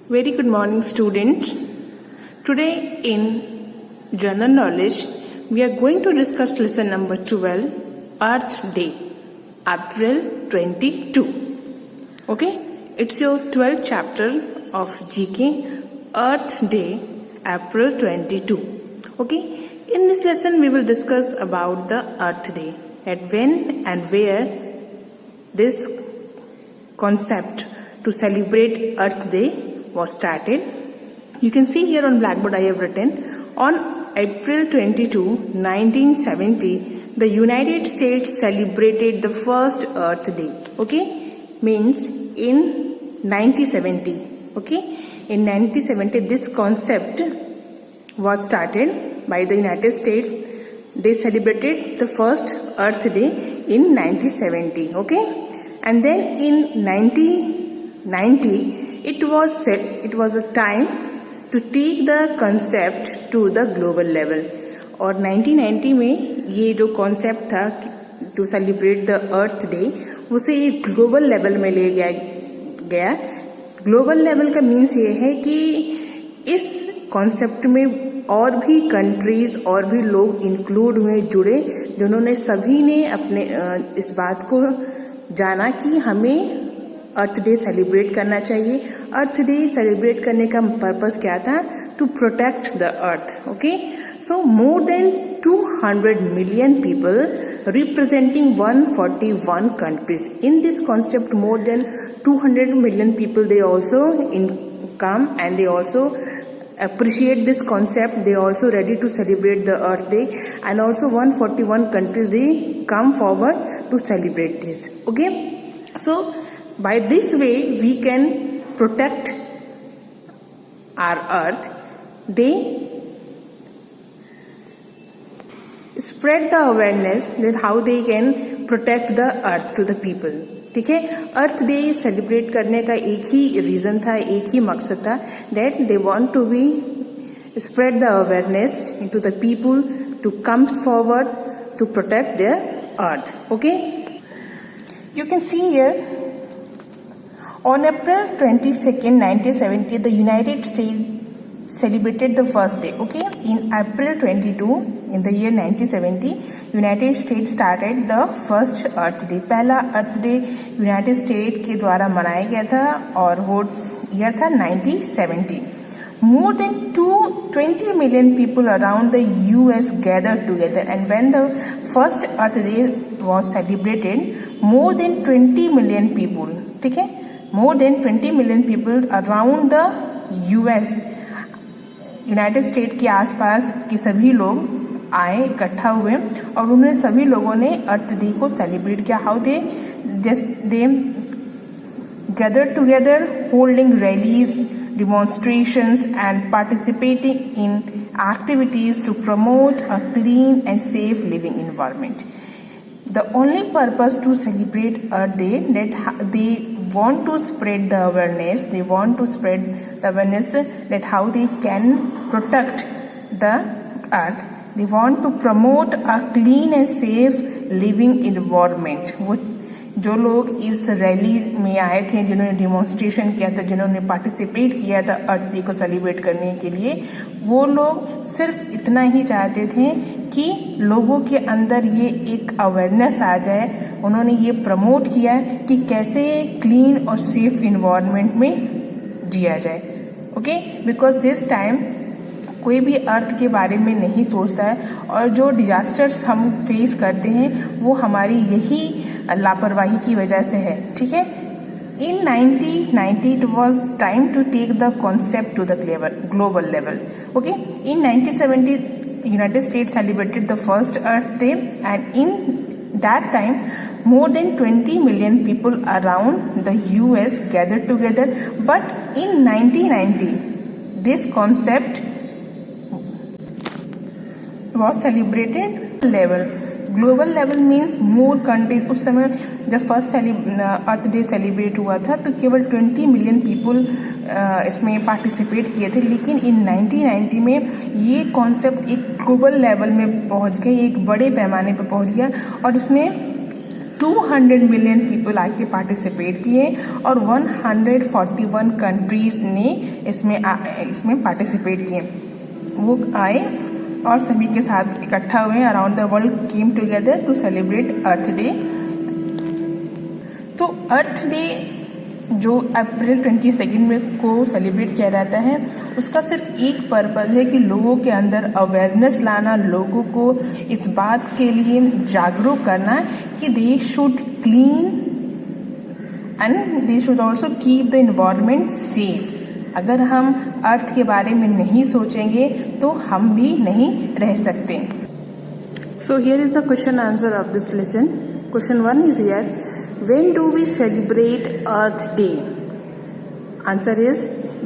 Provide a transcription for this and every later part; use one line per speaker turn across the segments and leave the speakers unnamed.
Very good morning, students. Today in General Knowledge, we are going to discuss lesson number 12, Earth Day, April 22. Okay, it's your 12th chapter of GK, Earth Day, April 22. Okay, in this lesson we will discuss about the Earth Day, at when and where this concept to celebrate Earth Day was started. You can see here on blackboard I have written, on April 22, 1970, the United States celebrated the first Earth Day. Okay, means in 1970. Okay, in 1970 this concept was started by the United States. They celebrated the first Earth Day in 1970. Okay, and then in 1990 it was a time to take the concept to the global level. और 1990 में ये जो concept था to celebrate the Earth Day, उसे एक global level में ले गया. Global level का means ये है कि इस concept में और भी countries और भी लोग include हुए, जुड़े, जिन्होंने सभी ने अपने इस बात को जाना कि हमें अर्थ डे सेलिब्रेट करना चाहिए. अर्थ डे सेलिब्रेट करने का पर्पस क्या था? To protect the earth. Okay, so more than 200 million people representing 141 countries. In this concept, more than 200 million people, they also come and they also appreciate this concept. They also ready to celebrate the Earth Day, and also 141 countries, they come forward to celebrate this. Okay, so by this way we can protect our earth. They spread the awareness that how they can protect the earth to the people. ठीक है, अर्थ day celebrate करने का एक ही reason था, एक ही मकसद था, that they want to be spread the awareness into the people to come forward to protect their earth. Okay, you can see here, on April 22nd, 1970, the United States celebrated the first day. Okay, in April 22, in the year 1970, United States started the first Earth Day. पहला Earth Day United States के द्वारा मनाया गया था और वो year था 1970. More than 20 million people around the US gathered together, and when the first Earth Day was celebrated, more than 20 million people, ठीक है, more than 20 million people around the US, United state के आसपास के सभी लोग आए, इकट्ठा हुए, और उन्होंने सभी लोगों ने अर्थ डे को सेलिब्रेट किया. How they gathered together, holding rallies, demonstrations and participating in activities to promote a clean and safe living environment. The only purpose to celebrate Earth Day, that they want to spread the awareness. They want to spread the awareness that how they can protect the earth. They want to promote a clean and safe living environment. वो जो लोग इस rally में आए थे, जिन्होंने demonstration किया था, जिन्होंने पार्टिसिपेट किया था अर्थ डे को सेलिब्रेट करने के लिए, वो लोग सिर्फ इतना ही चाहते थे कि लोगों के अंदर ये एक अवेयरनेस आ जाए. उन्होंने ये प्रमोट किया कि कैसे क्लीन और सेफ इन्वायरमेंट में जिया जाए. ओके, बिकॉज दिस टाइम कोई भी अर्थ के बारे में नहीं सोचता है, और जो डिजास्टर्स हम फेस करते हैं वो हमारी यही लापरवाही की वजह से है. ठीक है, in 1990 it was time to take the concept to the global level. Okay, in 1970 United States celebrated the first Earth Day, and in that time more than 20 million people around the US gathered together. But in 1990 this concept was celebrated level. Global level means more countries. उस समय जब first अर्थ day celebrate हुआ था तो केवल 20 million people इसमें participate किए थे, लेकिन इन 1990 में ये कॉन्सेप्ट एक ग्लोबल लेवल में पहुंच गए, एक बड़े पैमाने पर पहुंच गया, और इसमें 200 मिलियन पीपल आके पार्टिसिपेट किए और 141 कंट्रीज ने इसमें पार्टिसिपेट किए। वो आए और सभी के साथ इकट्ठा हुए, around the world came together to celebrate earth day. तो अर्थ डे जो अप्रैल 22 में को सेलिब्रेट किया जाता है, उसका सिर्फ एक पर्पज़ है कि लोगों के अंदर अवेयरनेस लाना, लोगों को इस बात के लिए जागरूक करना कि they should clean and they should also keep the environment safe. अगर हम अर्थ के बारे में नहीं सोचेंगे तो हम भी नहीं रह सकते। सो here is the question answer of this lesson. Question 1 is here, when do we celebrate Earth Day? Answer is,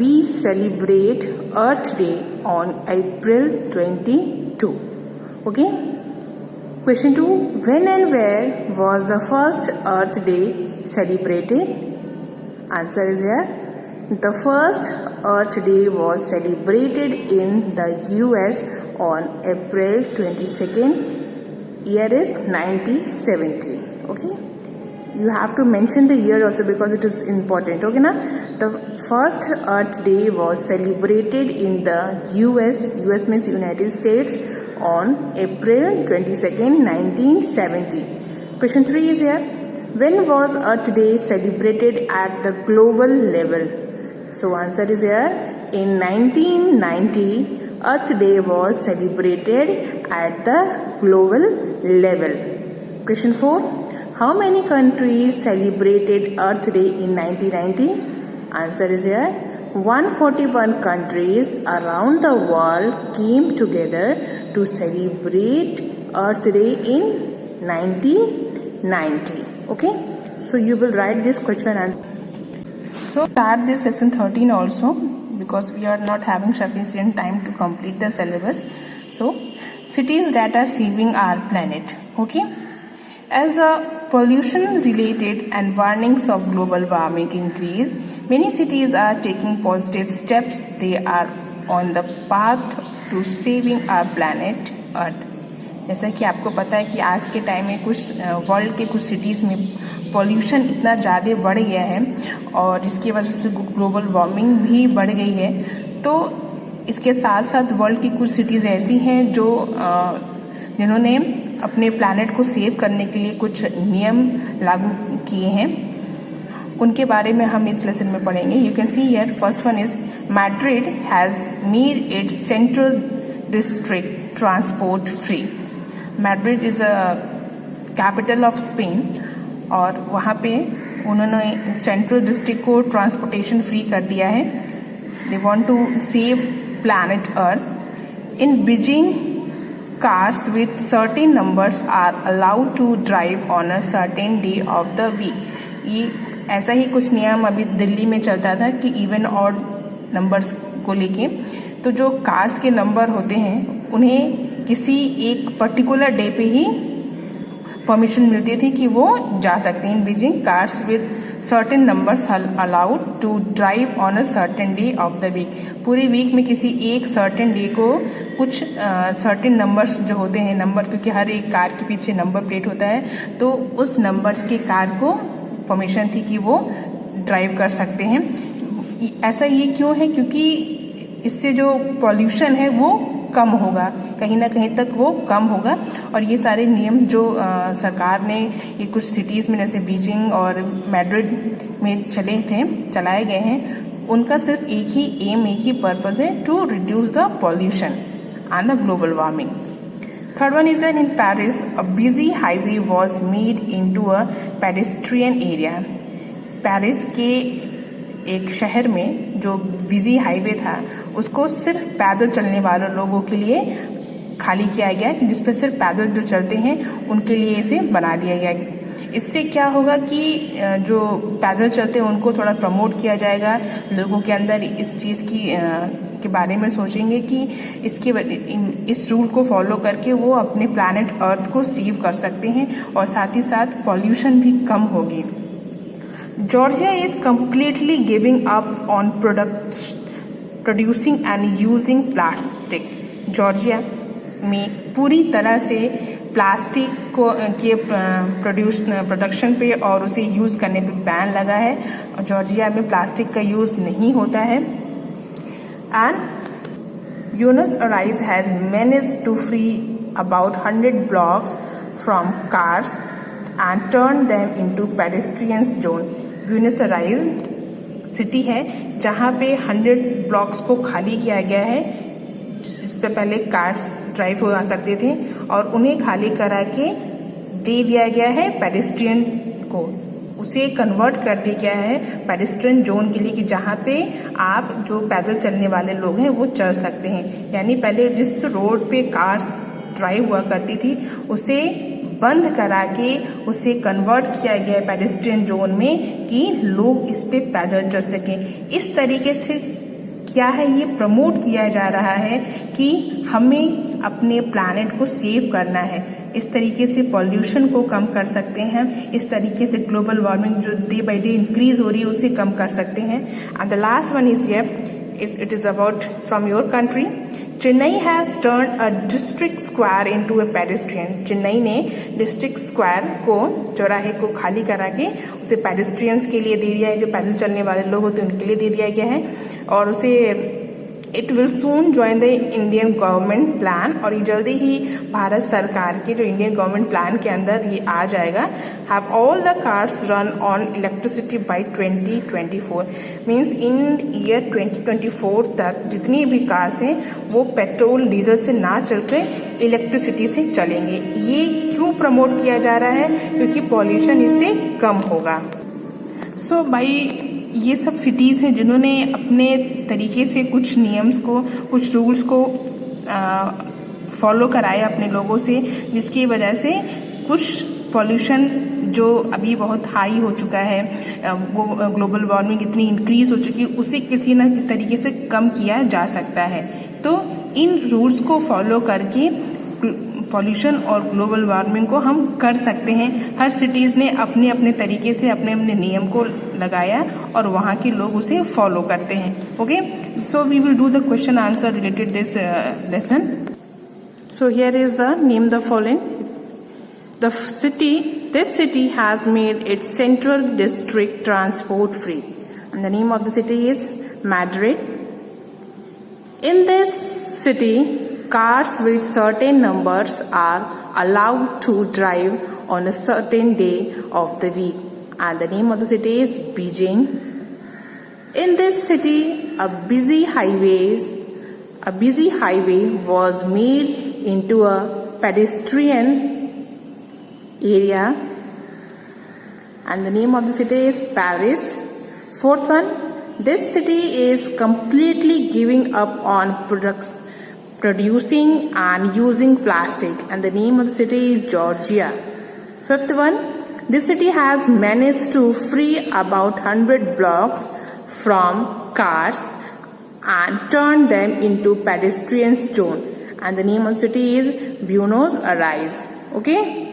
we celebrate Earth Day on April 22. Okay? Question 2, when and where was the first Earth Day celebrated? Answer is here, the first Earth Day was celebrated in the US on April 22nd. Year is 1970. Okay? You have to mention the year also because it is important. Okay na? The first Earth Day was celebrated in the US means United States, on April 22nd, 1970. Question 3 is here, when was Earth Day celebrated at the global level? So answer is here, in 1990 Earth Day was celebrated at the global level. Question 4, how many countries celebrated Earth Day in 1990? Answer is here, 141 countries around the world came together to celebrate Earth Day in 1990. Okay? So you will write this question and so start this lesson 13 also, because we are not having sufficient time to complete the syllabus. So cities that are saving our planet. Okay? As a pollution-related and warnings of global warming increase, many cities are taking positive steps. They are on the path to saving our planet Earth. जैसा कि आपको पता है कि आज के time में कुछ वर्ल्ड के कुछ सिटीज़ में पॉल्यूशन इतना ज़्यादा बढ़ गया है और इसकी वजह से ग्लोबल वार्मिंग भी बढ़ गई है। तो इसके साथ साथ वर्ल्ड की कुछ सिटीज़ ऐसी हैं जो जिन्होंने अपने प्लैनेट को सेव करने के लिए कुछ नियम लागू किए हैं, उनके बारे में हम इस लेसन में पढ़ेंगे। You can see here, first one is Madrid has made its central district transport free. Madrid is a capital of Spain और वहाँ पे उन्होंने सेंट्रल डिस्ट्रिक्ट को ट्रांसपोर्टेशन फ्री कर दिया है। They want to save planet earth. In Beijing cars with certain numbers are allowed to drive on a certain day of the week. ये ऐसा ही कुछ नियम अभी दिल्ली में चलता था कि इवन और नंबर्स को लेके, तो जो कार्स के नंबर होते हैं उन्हें किसी एक पर्टिकुलर डे पे ही परमिशन मिलती थी कि वो जा सकते हैं। In Beijing cars with certain numbers allowed to drive on a certain day of the week. पूरे वीक में किसी एक सर्टेन डे को कुछ सर्टेन नंबर्स जो होते हैं, नंबर, क्योंकि हर एक कार के पीछे नंबर प्लेट होता है, तो उस नंबर्स के कार को परमिशन थी कि वो ड्राइव कर सकते हैं। ऐसा ये क्यों है? क्योंकि इससे जो पॉल्यूशन है वो कम होगा, कहीं ना कहीं तक वो कम होगा। और ये सारे नियम जो सरकार ने ये कुछ सिटीज़ में जैसे बीजिंग और मैड्रिड में चलाए गए हैं, उनका सिर्फ एक ही एम, एक ही पर्पज़ है, to reduce the pollution and the global warming. Third one is in Paris a busy highway was made into a pedestrian area. Paris के एक शहर में जो बिजी हाईवे था उसको सिर्फ पैदल चलने वाले लोगों के लिए खाली किया गया, जिस पर सिर्फ पैदल जो चलते हैं उनके लिए इसे बना दिया गया। इससे क्या होगा कि जो पैदल चलते हैं उनको थोड़ा प्रमोट किया जाएगा, लोगों के अंदर इस चीज़ की के बारे में सोचेंगे कि इस रूल को फॉलो करके वो अपने प्लैनेट अर्थ को सेव कर सकते हैं और साथ ही साथ पॉल्यूशन भी कम होगी। Georgia is completely giving up on producing and using plastic. Georgia में पूरी तरह से प्लास्टिक को के प्रोडक्शन पे और उसे यूज़ करने पे बैन लगा है। जॉर्जिया में प्लास्टिक का यूज़ नहीं होता है। And Buenos Aires has managed to free about 100 blocks from cars and turn them into pedestrian zone। Buenos Aires city है जहाँ पे 100 ब्लॉक्स को खाली किया गया है, जिस पे पहले कार्स ड्राइव हुआ करते थे और उन्हें खाली करा के दे दिया गया है पेडेस्ट्रियन को, उसे कन्वर्ट कर दिया गया है पेडेस्ट्रियन जोन के लिए कि जहाँ पे आप जो पैदल चलने वाले लोग हैं वो चल सकते हैं। यानी पहले जिस रोड पे कार्स ड्राइव हुआ करती थी उसे बंद करा के उसे कन्वर्ट किया गया पेडेस्ट्रियन जोन में कि लोग इस पे पैदल चल सकें। इस तरीके से क्या है, ये प्रमोट किया जा रहा है कि हमें अपने प्लैनेट को सेव करना है। इस तरीके से पॉल्यूशन को कम कर सकते हैं, इस तरीके से ग्लोबल वार्मिंग जो डे बाय डे इंक्रीज हो रही है उसे कम कर सकते हैं। And the last one is here, it is about from your country. Chennai has turn a district square into a pedestrian. Chennai ने डिस्ट्रिक्ट स्क्वायर को, चौराहे को खाली करा के उसे पेडेस्ट्रियंस के लिए दे दिया है, जो पैदल चलने वाले लोग होते हैं उनके लिए दे दिया गया है। और उसे it will soon join the Indian government plan, और ये जल्दी ही भारत सरकार के जो इंडियन गवर्नमेंट प्लान के अंदर ये आ जाएगा। Have all the cars run on electricity bye 2024। Means in year 2024 तक जितनी भी कार्स हैं वो पेट्रोल डीजल से ना चलकर इलेक्ट्रिसिटी से चलेंगे। ये क्यों प्रमोट किया जा रहा है? क्योंकि पॉल्यूशन इससे कम होगा। सो भाई ये सब सिटीज़ हैं जिन्होंने अपने तरीके से कुछ नियम्स को, कुछ रूल्स को फॉलो कराया अपने लोगों से, जिसकी वजह से कुछ पॉल्यूशन जो अभी बहुत हाई हो चुका है, वो ग्लोबल वार्मिंग इतनी इंक्रीज हो चुकी है, उसे किसी न किसी तरीके से कम किया जा सकता है। तो इन रूल्स को फॉलो करके पॉल्यूशन और ग्लोबल वार्मिंग को हम कर सकते हैं। हर सिटीज़ ने अपने अपने तरीके से अपने अपने नियम को लगाया और वहाँ के लोग उसे फॉलो करते हैं। Okay, so we will do the question answer related this lesson. So here is the name the following. The city, this city has made its central district transport free and the name of the city is Madrid. In this city cars with certain numbers are allowed to drive on a certain day of the week, and the name of the city is Beijing. In this city, a busy highway was made into a pedestrian area, and the name of the city is Paris. Fourth one, this city is completely giving up on producing and using plastic, and the name of the city is Georgia. Fifth one, this city has managed to free about 100 blocks from cars and turn them into pedestrian zone, and the name of the city is Buenos Aires. Okay.